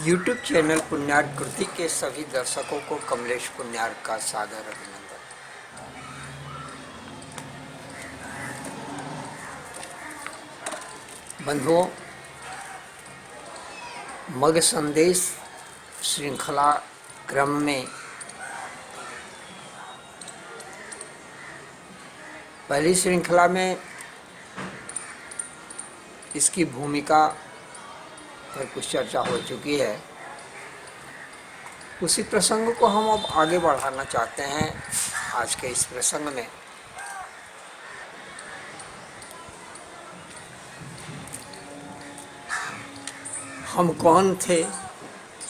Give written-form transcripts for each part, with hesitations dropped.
YouTube channel पुण्यार्कृति के सभी दर्शकों को कमलेश पुण्यार का सादर अभिनंदन। बंधुओं, मग संदेश श्रृंखला क्रम में पहली श्रृंखला में इसकी भूमिका पर कुछ चर्चा हो चुकी है। उसी प्रसंग को हम अब आगे बढ़ाना चाहते हैं आज के इस प्रसंग में। हम कौन थे,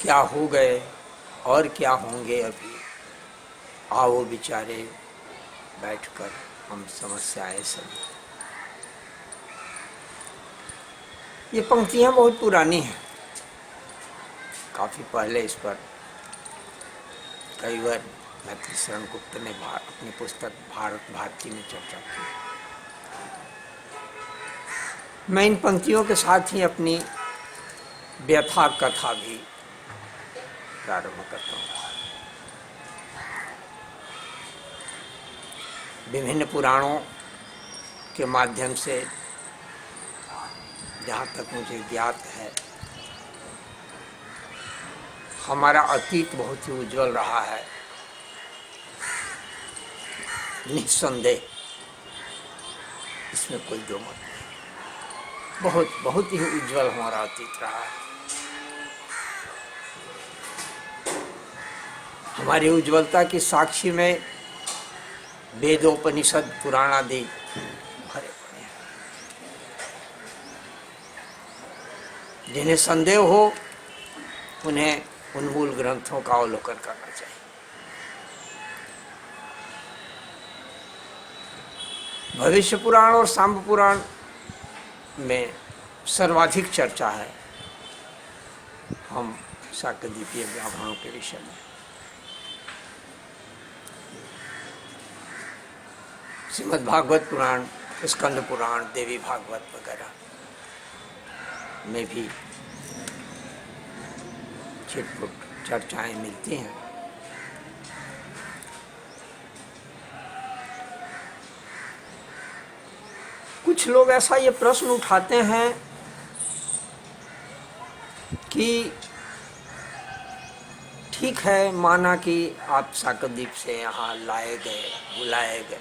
क्या हो गए और क्या होंगे अभी, आओ बिचारे बैठकर हम समस्याएं सभी। ये पंक्तियां बहुत पुरानी हैं, काफी पहले इस पर कई बार मैत्रेयी गुप्त ने अपनी पुस्तक भारत भारती में चर्चा की। मैं इन पंक्तियों के साथ ही अपनी व्यथा कथा भी प्रारंभ करता हूँ। विभिन्न पुराणों के माध्यम से जहाँ तक मुझे ज्ञात है, हमारा अतीत बहुत ही उज्जवल रहा है, निस्संदेह, इसमें कोई दो मत नहीं। बहुत ही उज्जवल हमारा अतीत रहा है। हमारी उज्ज्वलता की साक्षी में वेदोपनिषद पुराण आदि भरे पड़े हैं। जिन्हें संदेह हो उन्हें उन मूल ग्रंथों का अवलोकन करना चाहिए। भविष्य पुराण और सांब पुराण में सर्वाधिक चर्चा है हम शाकद्वीपीय ब्राह्मणों के विषय में। श्रीमद् भागवत पुराण, स्कंद पुराण, देवी भागवत वगैरह में भी छिटपुट चर्चाएं मिलती हैं। कुछ लोग ऐसा ये प्रश्न उठाते हैं कि ठीक है, माना कि आप शाकद्वीप से यहाँ लाए गए, बुलाए गए,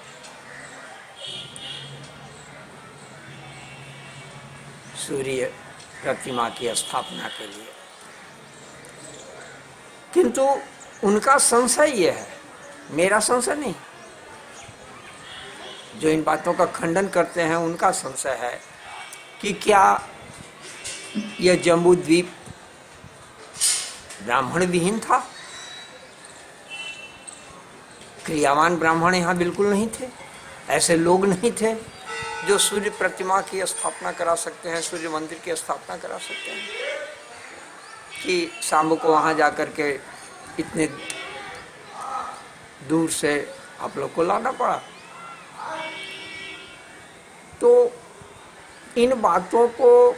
सूर्य प्रतिमा की स्थापना के लिए, किंतु उनका संशय यह है, मेरा संशय नहीं, जो इन बातों का खंडन करते हैं उनका संशय है कि क्या यह जम्बू द्वीप ब्राह्मण विहीन था? क्रियावान ब्राह्मण यहाँ बिल्कुल नहीं थे, ऐसे लोग नहीं थे जो सूर्य प्रतिमा की स्थापना करा सकते हैं, सूर्य मंदिर की स्थापना करा सकते हैं, कि शाम को वहाँ जाकर के इतने दूर से आप लोग को लाना पड़ा। तो इन बातों को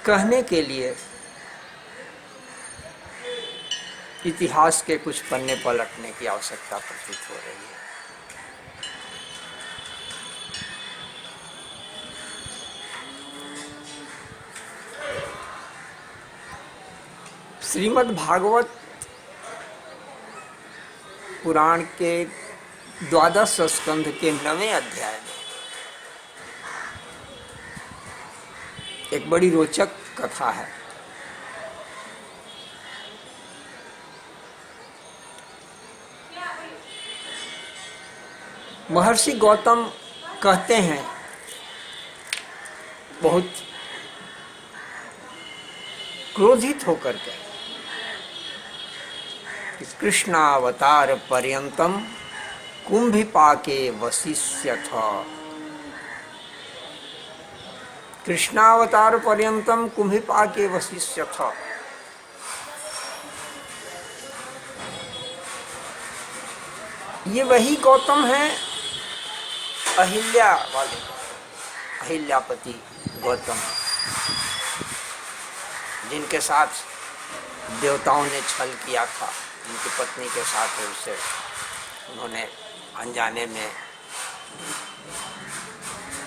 कहने के लिए इतिहास के कुछ पन्ने पलटने की आवश्यकता प्रतीत हो रही है। श्रीमद् भागवत पुराण के 12 स्कंध के 9वें अध्याय में एक बड़ी रोचक कथा है। महर्षि गौतम कहते हैं बहुत क्रोधित होकर के, कृष्णावतार पर्यंतम कुंभिपाके वसिष्यथ। कृष्णावतार पर्यंतम कुंभिपाके वसिष्यथ। ये वही गौतम हैं, अहिल्या वाले, अहिल्यापति गौतम, जिनके साथ देवताओं ने छल किया था उनकी पत्नी के साथ, उससे उन्होंने अनजाने में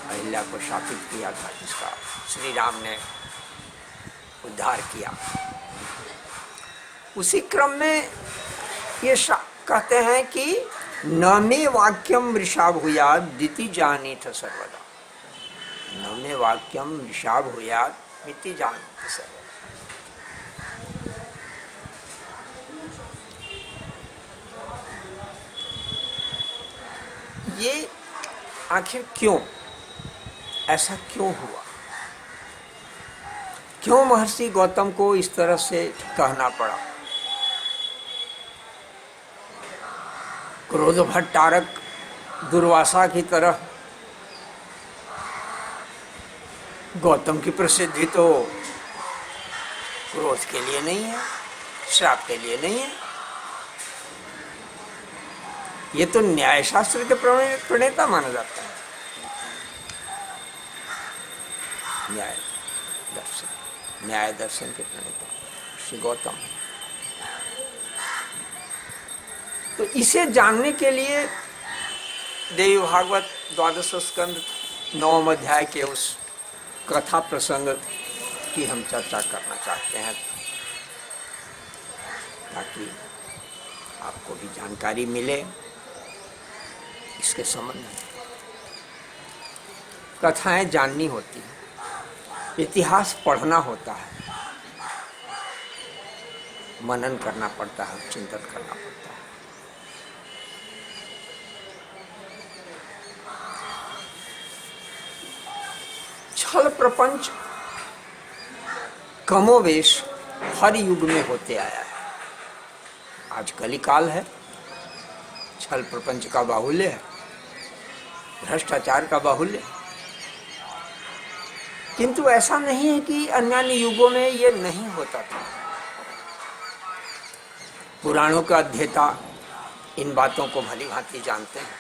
अहिल्या को शापित किया था, जिसका श्री राम ने उद्धार किया। उसी क्रम में ये कहते हैं कि न मे वाक्यम वृषाभ हुयाद दिति जानीथ सर्वदा, न मे वाक्यम वृषाभ हुयाद दिति जानीथ सर्वदा। ये आखिर क्यों, ऐसा क्यों हुआ, क्यों महर्षि गौतम को इस तरह से कहना पड़ा? क्रोध भट्टारक दुर्वासा की तरह गौतम की प्रसिद्धि तो क्रोध के लिए नहीं है, श्राप के लिए नहीं है। ये तो न्याय शास्त्र के प्रणेता माना जाता है, न्याय दर्शन के प्रणेता श्री गौतम। तो इसे जानने के लिए देवी भागवत 12 स्कंद 9 अध्याय के उस कथा प्रसंग की हम चर्चा करना चाहते हैं, ताकि आपको भी जानकारी मिले इसके संबंध में। कथाएं जाननी होती है, इतिहास पढ़ना होता है, मनन करना पड़ता है, चिंतन करना पड़ता है। छल प्रपंच कमोवेश हर युग में होते आया है। आज कलिकाल है, छल प्रपंच का बाहुल्य है, भ्रष्टाचार का बाहुल्य है। किंतु ऐसा नहीं है कि अन्य युगों में ये नहीं होता था। पुराणों का अध्येता इन बातों को भली भांति जानते हैं।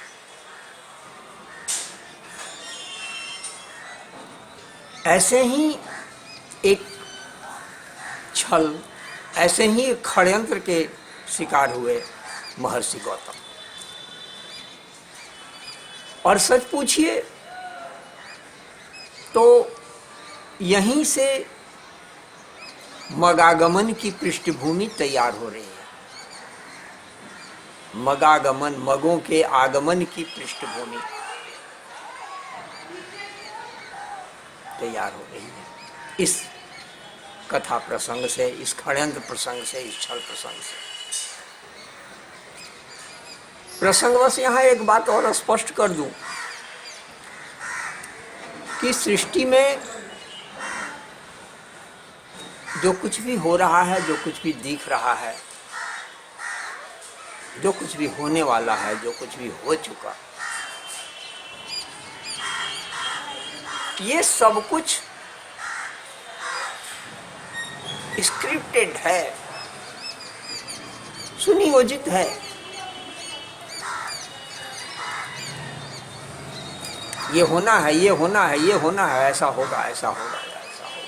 ऐसे ही एक छल, ऐसे ही एक षड्यंत्र के शिकार हुए महर्षि गौतम। और सच पूछिए तो यहीं से मगागमन की पृष्ठभूमि तैयार हो रही है। मगागमन, मगों के आगमन की पृष्ठभूमि तैयार हो रही है इस कथा प्रसंग से, इस षड्यंत्र प्रसंग से, इस छल प्रसंग से। प्रसंगवश यहाँ एक बात और स्पष्ट कर दूं कि सृष्टि में जो कुछ भी हो रहा है, जो कुछ भी दिख रहा है, जो कुछ भी होने वाला है, जो कुछ भी हो चुका, ये सब कुछ स्क्रिप्टेड है, सुनियोजित है। ये होना है, ये होना है, ये होना है, ऐसा होगा, ऐसा होगा, ऐसा होगा।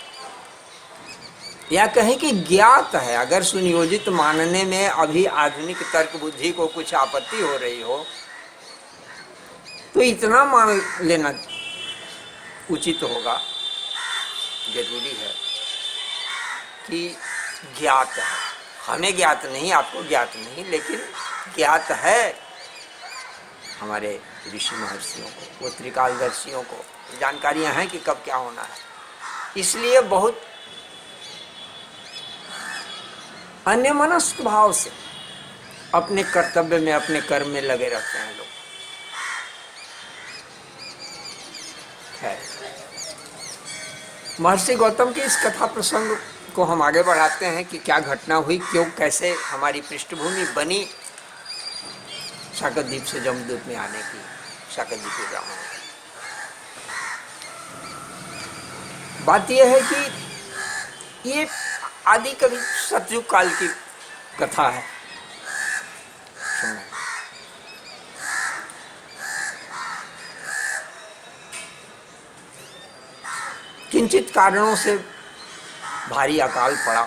या कहें कि ज्ञात है। अगर सुनियोजित मानने में अभी आधुनिक तर्क बुद्धि को कुछ आपत्ति हो रही हो तो इतना मान लेना उचित होगा, जरूरी है कि ज्ञात है। हमें ज्ञात नहीं, आपको ज्ञात नहीं, लेकिन ज्ञात है हमारे ऋषि महर्षियों को, वो त्रिकालदर्शियों को जानकारियां हैं कि कब क्या होना है। इसलिए बहुत अन्यमनस्क भाव से अपने कर्तव्य में, अपने कर्म में लगे रहते हैं लोग। महर्षि गौतम के इस कथा प्रसंग को हम आगे बढ़ाते हैं कि क्या घटना हुई, क्यों, कैसे हमारी पृष्ठभूमि बनी शाकद्वीप से जमदूत में आने की, शाकद्वीपी ब्राह्मण। बात यह है कि ये आदि कवि सतयुग काल की कथा है। किंचित कारणों से भारी अकाल पड़ा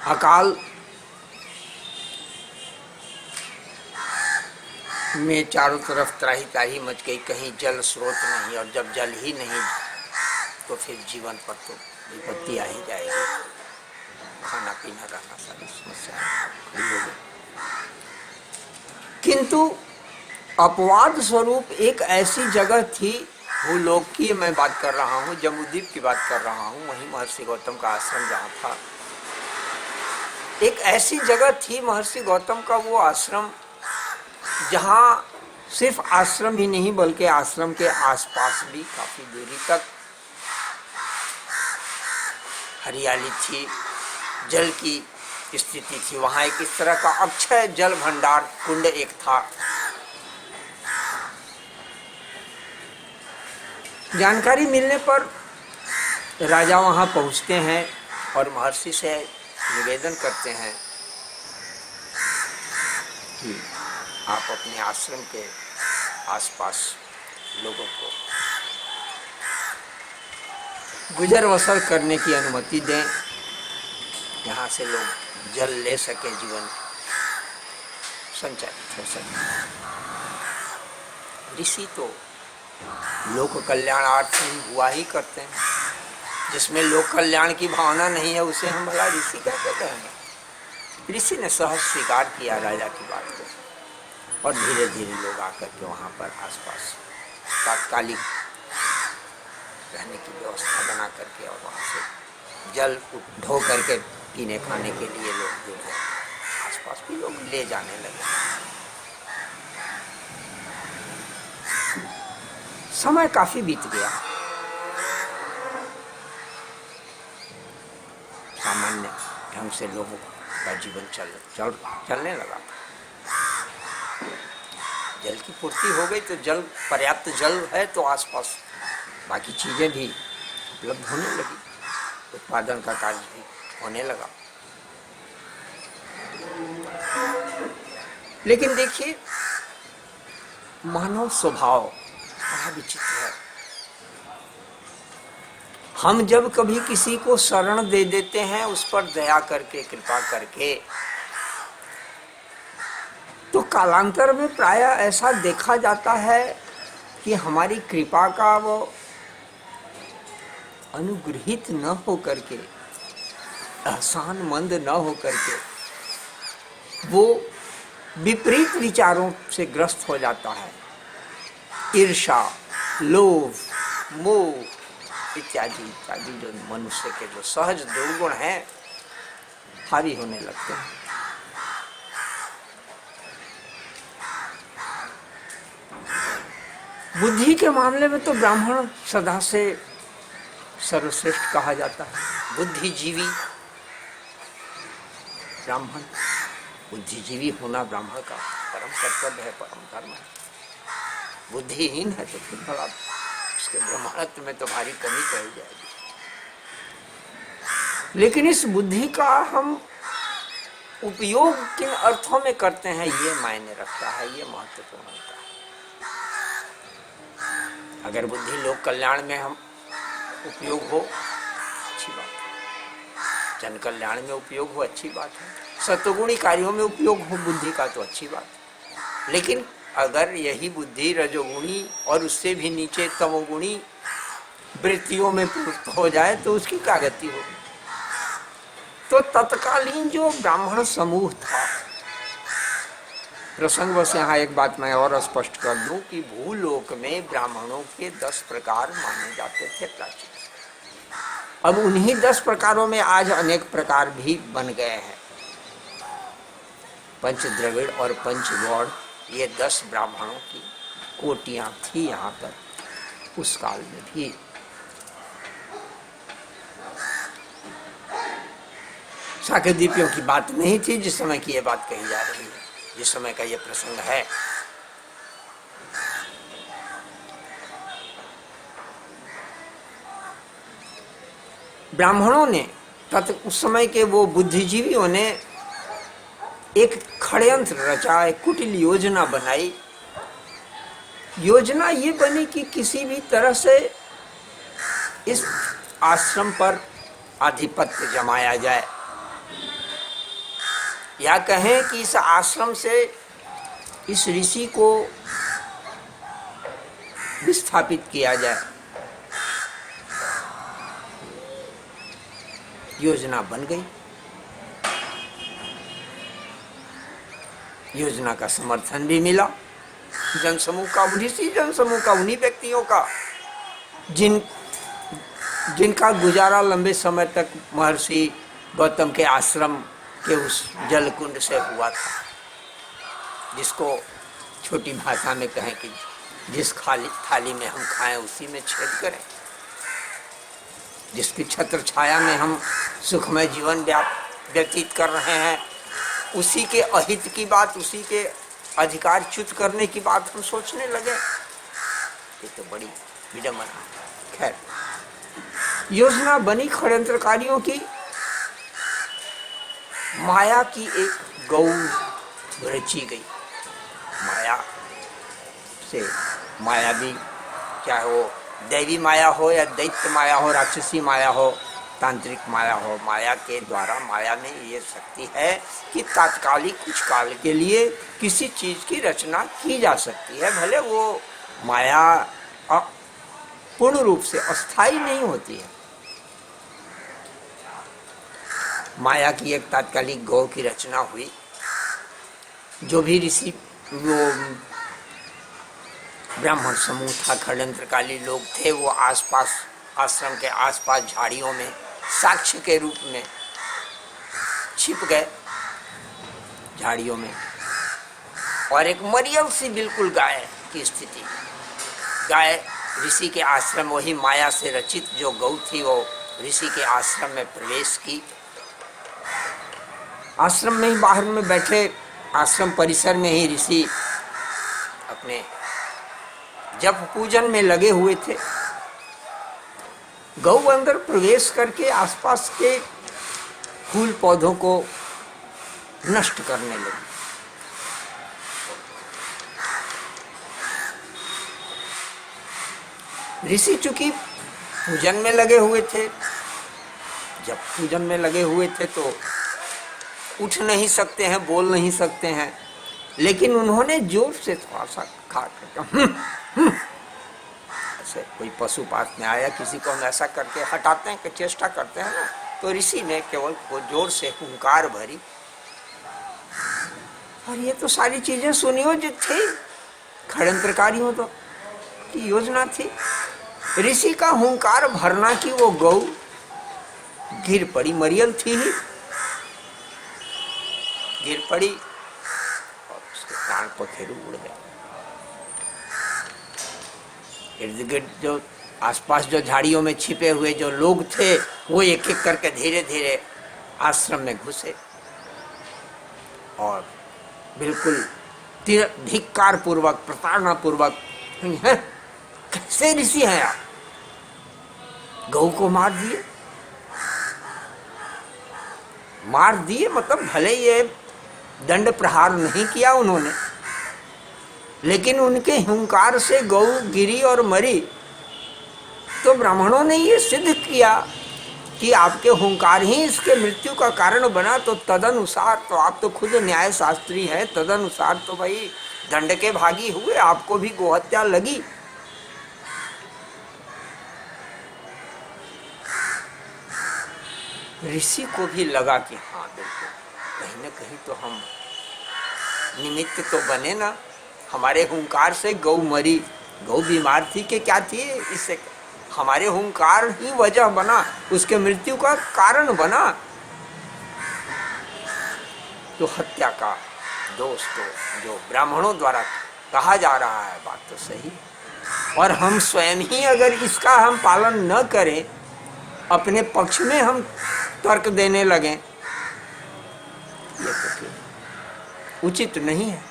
अकाल में चारों तरफ त्राही त्राही मच गई, कहीं जल स्रोत नहीं, और जब जल ही नहीं तो फिर जीवन पर तो विपत्ति आ ही जाएगी। खाना पीना रहना सारी समस्या खड़ी हो गई। किंतु अपवाद स्वरूप एक ऐसी जगह थी, भूलोक की मैं बात कर रहा हूँ, जम्बूद्वीप की बात कर रहा हूँ, वहीं महर्षि गौतम का आश्रम जहाँ था। एक ऐसी जगह थी महर्षि गौतम का वो आश्रम, जहाँ सिर्फ आश्रम ही नहीं बल्कि आश्रम के आसपास भी काफी दूरी तक हरियाली थी, जल की स्थिति थी। वहां एक इस तरह का अक्षय जल भंडार कुंड एक था। जानकारी मिलने पर राजा वहां पहुंचते हैं और महर्षि से निवेदन करते हैं कि आप अपने आश्रम के आसपास लोगों को गुजर बसर करने की अनुमति दें, यहाँ से लोग जल ले सके, जीवन संचालित हो सके। ऋषि तो लोक कल्याणार्थी हुआ ही करते हैं, जिसमें लोक कल्याण की भावना नहीं है उसे हम भला ऋषि कैसे कहेंगे। ऋषि ने सहज स्वीकार किया राजा की बात को, और धीरे धीरे लोग आकर के वहाँ पर आसपास तात्कालिक रहने की व्यवस्था बना करके और वहाँ से जल ढो करके पीने खाने के लिए लोग जो है आसपास भी लोग ले जाने लगे। समय काफी बीत गया। सामान्य ढंग से लोगों का जीवन चलने लगा। जल की पूर्ति हो गई तो जल पर्याप्त जल है तो आसपास बाकी चीजें भी उपलब्ध होने लगी, उत्पादन का कार्य भी होने लगा। लेकिन देखिए मानव स्वभाव बड़ा विचित्र है। हम जब कभी किसी को शरण दे देते हैं, उस पर दया करके कृपा करके, तो कालांतर में प्रायः ऐसा देखा जाता है कि हमारी कृपा का वो अनुग्रहित न हो करके, एहसान मंद न हो करके, वो विपरीत विचारों से ग्रस्त हो जाता है। ईर्ष्या, लोभ, मोह इत्यादि इत्यादि जो मनुष्य के जो सहज दुर्गुण हैं हावी होने लगते हैं। बुद्धि के मामले में तो ब्राह्मण सदा से सर्वश्रेष्ठ कहा जाता है। बुद्धिजीवी ब्राह्मण, बुद्धिजीवी होना ब्राह्मण का परम कर्तव्य है, परम धर्म है। बुद्धिहीन है तो फिर बड़ा उसके ब्राह्मणत्व में तो भारी कमी कही जाएगी। लेकिन इस बुद्धि का हम उपयोग किन अर्थों में करते हैं ये मायने रखता है, ये महत्वपूर्ण होता है। अगर बुद्धि लोक कल्याण में हम उपयोग हो अच्छी बात है, जन कल्याण में उपयोग हो अच्छी बात है, सत्वगुणी कार्यों में उपयोग हो बुद्धि का तो अच्छी बात है। लेकिन अगर यही बुद्धि रजोगुणी और उससे भी नीचे तमोगुणी वृत्तियों में प्रवृत्त हो जाए तो उसकी क्या गति होगी। तो तत्कालीन जो ब्राह्मण समूह था, प्रसंग बस यहाँ एक बात मैं और स्पष्ट कर दूं कि भूलोक में ब्राह्मणों के 10 प्रकार माने जाते थे प्राचीन। अब उन्हीं 10 प्रकारों में आज अनेक प्रकार भी बन गए हैं। पंच द्रविड़ और पंच गौड़ ये 10 ब्राह्मणों की कोटियां थी यहाँ पर उस काल में भी। शाकदीपियों की बात नहीं थी जिस समय की ये बात कही जा रही है, जिस समय का ये प्रसंग है। ब्राह्मणों ने उस समय के वो बुद्धिजीवियों ने एक षड्यंत्र रचा, एक कुटिल योजना बनाई। योजना ये बनी कि किसी भी तरह से इस आश्रम पर आधिपत्य जमाया जाए, या कहें कि इस आश्रम से इस ऋषि को विस्थापित किया जाए। योजना बन गई, योजना का समर्थन भी मिला जनसमूह का, ऋषि जनसमूह का, उन्हीं व्यक्तियों का जिनका गुजारा लंबे समय तक महर्षि गौतम के आश्रम के उस जल कुंड से हुआ था, जिसको छोटी भाषा में कहें कि जिस खाली थाली में हम खाएं उसी में छेद करें, जिसकी छत्र छाया में हम सुखमय जीवन व्यतीत कर रहे हैं, उसी के अहित की बात, उसी के अधिकार च्युत करने की बात हम सोचने लगे। ये तो बड़ी विडंबना है। खैर, योजना बनी षड्यंत्रकारियों की। माया की एक गौ रची गई। माया से, माया भी चाहे वो दैवी माया हो या दैत्य माया हो, राक्षसी माया हो, तांत्रिक माया हो, माया के द्वारा, माया में ये शक्ति है कि तात्कालिक कुछ काल के लिए किसी चीज की रचना की जा सकती है। भले वो माया पूर्ण रूप से अस्थाई नहीं होती है। माया की एक तात्कालिक गौ की रचना हुई। जो भी ऋषि, वो ब्राह्मण समूह था, षड्यंत्रकारी लोग थे, वो आसपास, आश्रम के आसपास झाड़ियों में साक्ष्य के रूप में छिप गए, झाड़ियों में। और एक मरियम सी बिल्कुल गाय की स्थिति, गाय ऋषि के आश्रम, वही माया से रचित जो गौ थी, वो ऋषि के आश्रम में प्रवेश की। आश्रम में ही बाहर में बैठे, आश्रम परिसर में ही ऋषि अपने जप पूजन में लगे हुए थे। गौ अंदर प्रवेश करके आसपास के फूल पौधों को नष्ट करने लगी। ऋषि चूंकि पूजन में लगे हुए थे, जब पूजन में लगे हुए थे तो उठ नहीं सकते हैं, बोल नहीं सकते हैं, लेकिन उन्होंने जोर से थोड़ा सा खा कर, ऐसे कोई पशु पास में आया, किसी को हम ऐसा करके हटाते हैं कि चेष्टा करते हैं ना, तो ऋषि ने केवल वो जोर से हुंकार भरी। और ये तो सारी चीजें सुनियोजित थी, षड्यंत्रकारियों तो की योजना थी। ऋषि का हुंकार भरना की वो गौ गिर पड़ी, मरियल थी ही, गिर पड़ी और उसके प्राण पखेरु उड़ गए। इर्द गिर्द जो आसपास जो झाड़ियों में छिपे हुए जो लोग थे, वो एक एक करके धीरे धीरे आश्रम में घुसे और बिल्कुल धिक्कार पूर्वक, प्रताड़ना पूर्वक, कैसे ऋषि हैं आप, गौ को मार दिए। मार दिए मतलब भले ये दंड प्रहार नहीं किया उन्होंने, लेकिन उनके हुंकार से गौ गिरी और मरी। तो ब्राह्मणों ने ये सिद्ध किया कि आपके हुंकार ही इसके मृत्यु का कारण बना, तो तदनुसार, तो आप तो खुद न्याय शास्त्री हैं, तदनुसार तो भाई दंड के भागी हुए, आपको भी गोहत्या लगी। ऋषि को भी लगा कि हाँ बिल्कुल, कहीं न कहीं तो हम निमित्त तो बने ना, हमारे हुंकार से गौ मरी। गौ बीमार थी कि क्या थी, इससे हमारे हुंकार ही वजह बना, उसके मृत्यु का कारण बना। तो हत्या का दोष तो जो ब्राह्मणों द्वारा कहा जा रहा है, बात तो सही, और हम स्वयं ही अगर इसका हम पालन न करें, अपने पक्ष में हम तर्क देने लगे, ये तो फिर उचित नहीं है,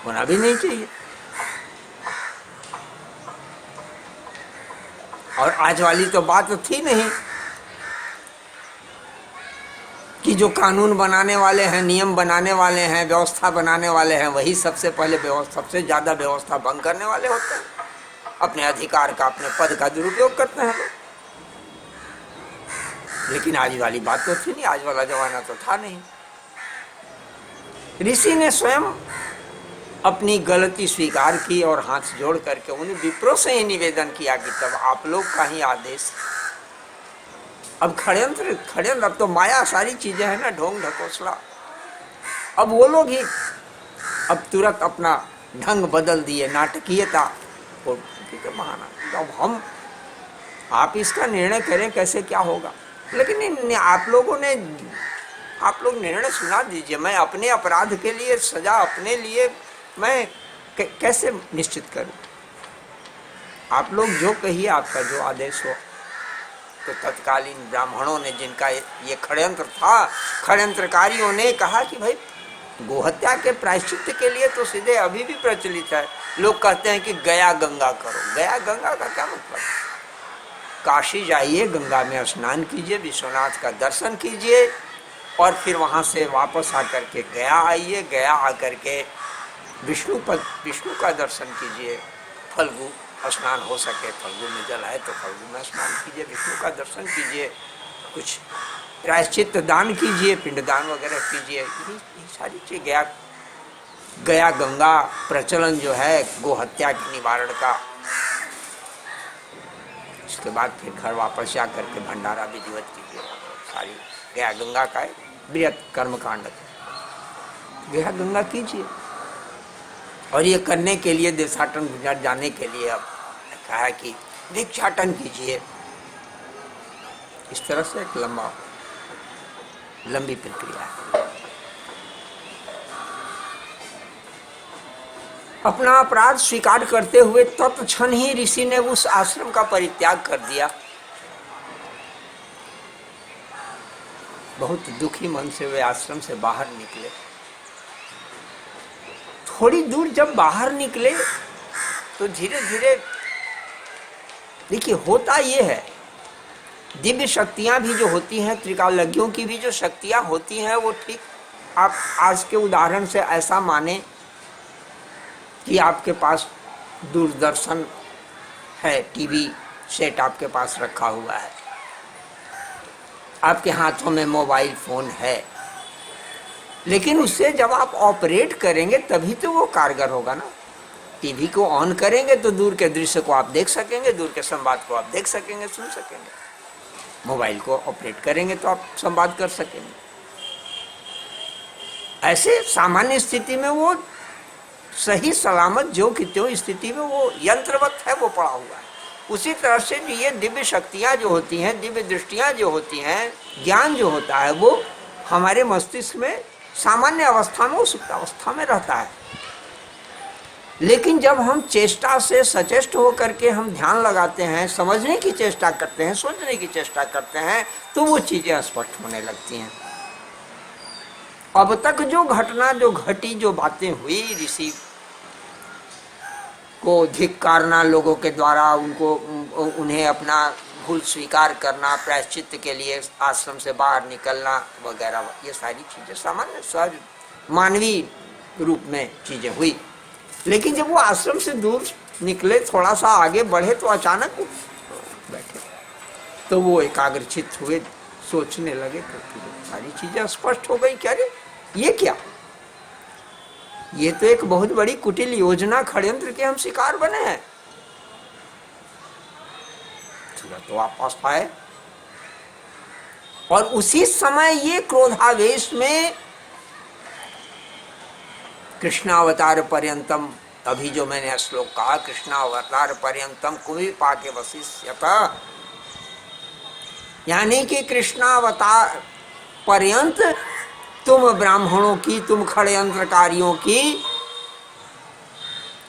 होना भी नहीं चाहिए। और आज वाली तो बात थी नहीं कि जो कानून बनाने वाले हैं, नियम बनाने वाले हैं, व्यवस्था बनाने वाले हैं, वही सबसे पहले सबसे ज्यादा व्यवस्था भंग करने वाले होते हैं। अपने अधिकार का, अपने पद का दुरुपयोग करते हैं लोग। लेकिन आज वाली बात तो थी नहीं, आज वाला जमाना तो था नहीं। ऋषि ने स्वयं अपनी गलती स्वीकार की और हाथ जोड़ करके उन्हें विप्रों से ही निवेदन किया कि तब आप लोग का ही आदेश। अब षड्यंत्र अब तो माया सारी चीजें है ना, ढोंग ढकोसला। अब वो लोग ही अब तुरंत अपना ढंग बदल दिए, नाटकीयता और बहाना। तो अब हम आप इसका निर्णय करें कैसे क्या होगा। लेकिन आप लोग निर्णय सुना दीजिए। मैं अपने अपराध के लिए सजा अपने लिए मैं कैसे निश्चित करूं। आप लोग जो कहिए, आपका जो आदेश हो। तो तत्कालीन ब्राह्मणों ने, जिनका ये षड्यंत्र था, षड्यंत्रकारियों ने कहा कि भाई गोहत्या के प्रायश्चित के लिए तो सीधे अभी भी प्रचलित है। लोग कहते हैं कि गया गंगा करो। गया गंगा का क्या मतलब? काशी जाइए, गंगा में स्नान कीजिए, विश्वनाथ का दर्शन कीजिए और फिर वहां से वापस आकर के गया आइए। गया आकर के विष्णु का दर्शन कीजिए। फल्गु स्नान हो सके, फल्गु में जल है तो फल्गु में स्नान कीजिए, विष्णु का दर्शन कीजिए, कुछ प्रायश्चित दान कीजिए, पिंडदान वगैरह कीजिए। ये सारी चीज गया गंगा प्रचलन जो है गोहत्या के निवारण का। इसके बाद फिर घर वापस जा करके भंडारा विधिवत कीजिए। सारी गया गंगा का बृहत कर्मकांड, गया गंगा कीजिए। और ये करने के लिए देशाटन गुजरात जाने के लिए अब कहा कि भिक्षाटन कीजिए। इस तरह से एक लंबी प्रक्रिया है। अपना अपराध स्वीकार करते हुए तत्क्षण ही ऋषि ने उस आश्रम का परित्याग कर दिया। बहुत दुखी मन से वे आश्रम से बाहर निकले। थोड़ी दूर जब बाहर निकले तो धीरे धीरे देखिए होता ये है, दिव्य शक्तियां भी जो होती हैं, त्रिकालज्ञों की भी जो शक्तियां होती हैं, वो ठीक आप आज के उदाहरण से ऐसा माने कि आपके पास दूरदर्शन है, टीवी सेट आपके पास रखा हुआ है, आपके हाथों में मोबाइल फोन है, लेकिन उससे जब आप ऑपरेट करेंगे तभी तो वो कारगर होगा ना। टीवी को ऑन करेंगे तो दूर के दृश्य को आप देख सकेंगे, दूर के संवाद को आप देख सकेंगे, सुन सकेंगे। मोबाइल को ऑपरेट करेंगे तो आप संवाद कर सकेंगे। ऐसे सामान्य स्थिति में वो सही सलामत जो कि त्यों स्थिति में वो यंत्रवत है, वो पड़ा हुआ है। उसी तरह से ये दिव्य शक्तियां जो होती हैं, दिव्य दृष्टियां जो होती हैं, ज्ञान जो होता है, वो हमारे मस्तिष्क में सामान्य अवस्था में, सुप्त अवस्था में रहता है। लेकिन जब हम चेष्टा से सचेष्ट होकर के हम ध्यान लगाते हैं, समझने की चेष्टा करते हैं, सोचने की चेष्टा करते हैं, तो वो चीजें स्पष्ट होने लगती हैं। अब तक जो घटना जो घटी, जो बातें हुई, ऋषि को धिक्कारना लोगों के द्वारा, उन्हें अपना भूल स्वीकार करना, प्रायश्चित के लिए आश्रम से बाहर निकलना वगैरह, ये सारी चीजें सामान्य सहज मानवीय रूप में चीजें हुई। लेकिन जब वो आश्रम से दूर निकले, थोड़ा सा आगे बढ़े, तो अचानक बैठे तो वो एकाग्रचित हुए, सोचने लगे, तो सारी चीजें स्पष्ट हो गई। क्या रे, ये क्या, ये तो एक बहुत बड़ी कुटिल योजना, षड्यंत्र के हम शिकार बने हैं। तो वापस आए और उसी समय ये क्रोधावेश में कृष्णावतार पर्यंतम, अभी जो मैंने श्लोक कहा, कृष्णावतार पर्यंतम कुविपाके वशिष्यत, यानी कि कृष्णावतार पर्यंत तुम ब्राह्मणों की, तुम षड्यंत्रकारियों की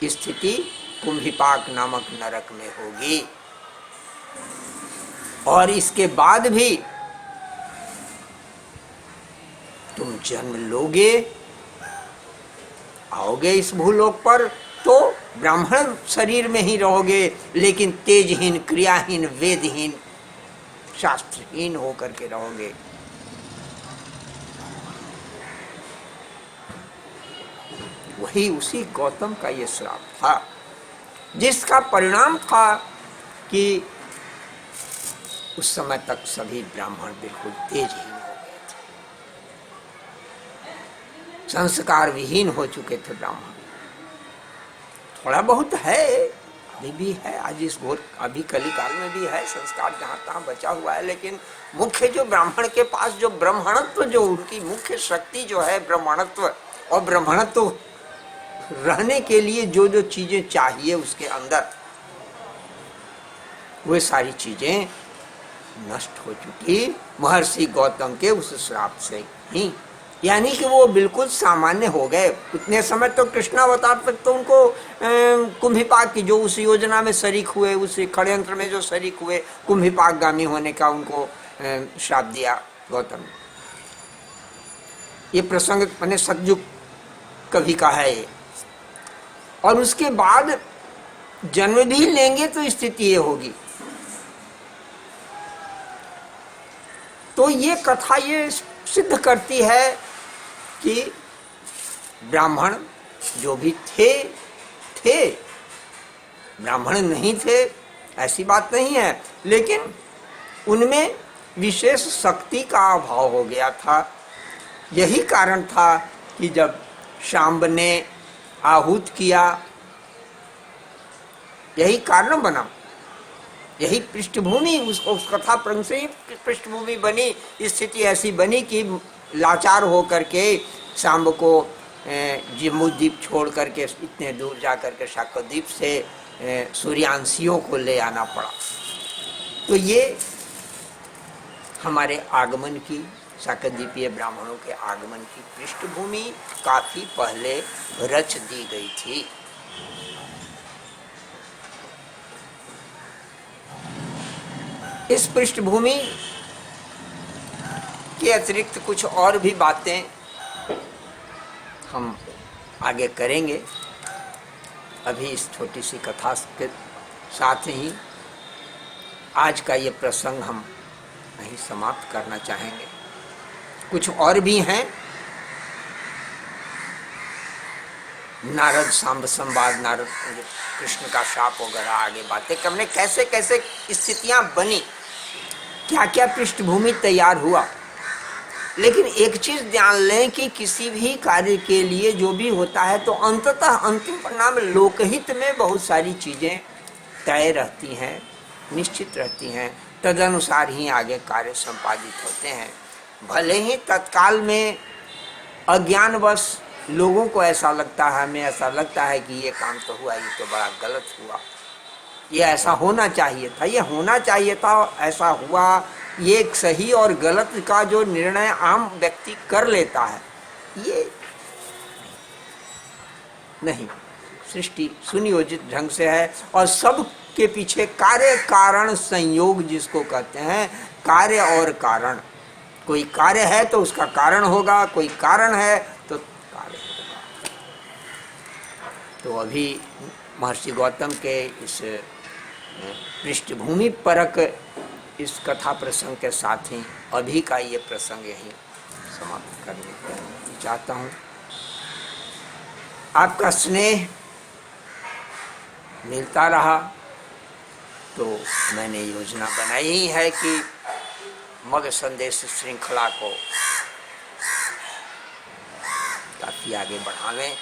स्थिति कुंभिपाक नामक नरक में होगी। और इसके बाद भी तुम जन्म लोगे, आओगे इस भूलोक पर, तो ब्राह्मण शरीर में ही रहोगे, लेकिन तेजहीन, क्रियाहीन, वेदहीन, शास्त्रहीन होकर के रहोगे। वही उसी गौतम का ये श्राप था, जिसका परिणाम था कि उस समय तक सभी ब्राह्मण बिल्कुल तेजहीन हो गए थे। संस्कार विहीन हो चुके थे ब्राह्मण। थोड़ा बहुत है, अभी भी है, आज इस घोर अभी कलिकाल में भी है, संस्कार जहाँ तहाँ बचा हुआ है, लेकिन मुख्य जो ब्राह्मण के पास जो ब्राह्मणत्व, जो उनकी मुख्य शक्ति जो है ब्राह्मणत्व, और ब्राह्मणत्व रहने के लिए जो जो चीजें चाहिए उसके अंदर, वे सारी चीजें नष्ट हो चुकी महर्षि गौतम के उस श्राप से ही। यानी कि वो बिल्कुल सामान्य हो गए। उतने समय तो कृष्णावतार तक तो उनको कुंभिपाक की जो उस योजना में शरीक हुए, उस षड्यंत्र में जो शरीक हुए, कुंभिपाकगामी होने का उनको श्राप दिया गौतम। ये प्रसंग मैंने सतयुग कभी का है ये। और उसके बाद जन्म भी लेंगे तो स्थिति ये होगी। तो ये कथा ये सिद्ध करती है कि ब्राह्मण जो भी थे, ब्राह्मण नहीं थे ऐसी बात नहीं है, लेकिन उनमें विशेष शक्ति का अभाव हो गया था। यही कारण था कि जब शाम्ब ने आहूत किया, यही कारण बना, यही पृष्ठभूमि उस कथा प्रसंग से पृष्ठभूमि बनी, स्थिति ऐसी बनी कि लाचार हो करके शाम्ब को जम्बूद्वीप छोड़ करके इतने दूर जा करके शाकद्वीप से सूर्यांशियों को ले आना पड़ा। तो ये हमारे आगमन की, शाकद्वीपीय ब्राह्मणों के आगमन की पृष्ठभूमि काफी पहले रच दी गई थी। इस पृष्ठभूमि के अतिरिक्त कुछ और भी बातें हम आगे करेंगे। अभी इस छोटी सी कथा के साथ ही आज का ये प्रसंग हम नहीं समाप्त करना चाहेंगे। कुछ और भी हैं, नारद शाम्ब संवाद, नारद कृष्ण का शाप वगैरह, आगे बातें करने कैसे कैसे स्थितियां बनी, क्या क्या पृष्ठभूमि तैयार हुआ। लेकिन एक चीज ध्यान लें कि किसी भी कार्य के लिए जो भी होता है तो अंततः अंतिम परिणाम लोकहित में बहुत सारी चीजें तय रहती हैं, निश्चित रहती हैं, तदनुसार ही आगे कार्य संपादित होते हैं। भले ही तत्काल में अज्ञानवश लोगों को ऐसा लगता है, हमें ऐसा लगता है कि ये काम तो हुआ, ये तो बड़ा गलत हुआ, ये ऐसा होना चाहिए था, ये होना चाहिए था, ऐसा हुआ। ये एक सही और गलत का जो निर्णय आम व्यक्ति कर लेता है, ये नहीं, सृष्टि सुनियोजित ढंग से है। और सब के पीछे कार्य कारण संयोग जिसको कहते हैं, कार्य और कारण, कोई कार्य है तो उसका कारण होगा, कोई कारण है तो कार्य होगा। तो अभी महर्षि गौतम के इस पृष्ठभूमि परक इस कथा प्रसंग के साथ ही अभी का ये प्रसंग यही समाप्त करने चाहता हूँ। आपका स्नेह मिलता रहा तो मैंने योजना बनाई ही है कि मग संदेश श्रृंखला को काफी आगे बढ़ावें।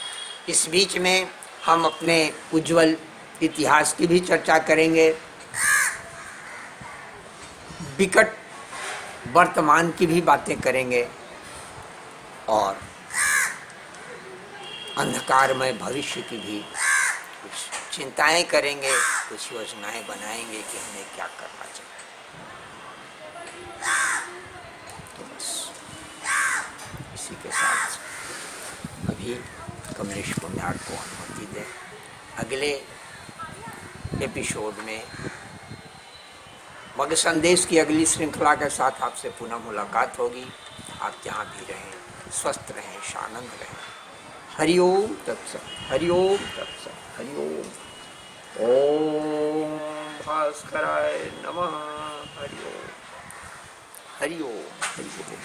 इस बीच में हम अपने उज्जवल इतिहास की भी चर्चा करेंगे, विकट वर्तमान की भी बातें करेंगे और अंधकारमय भविष्य की भी कुछ चिंताएं करेंगे, कुछ योजनाएं बनाएंगे कि हमें क्या करना चाहिए। तो बस इसी के साथ अभी कमलेश पुण्यार्थ को अनुमति दें। अगले एपिसोड में मग संदेश की अगली श्रृंखला के साथ आपसे पुनः मुलाकात होगी। आप जहाँ भी रहें स्वस्थ रहें, शानंद रहें। हरिओम तत्सत, हरिओम तत्सत, हरिओम। ओम भास्कराय नमः। हरिओम, हरिओम, हरिओम।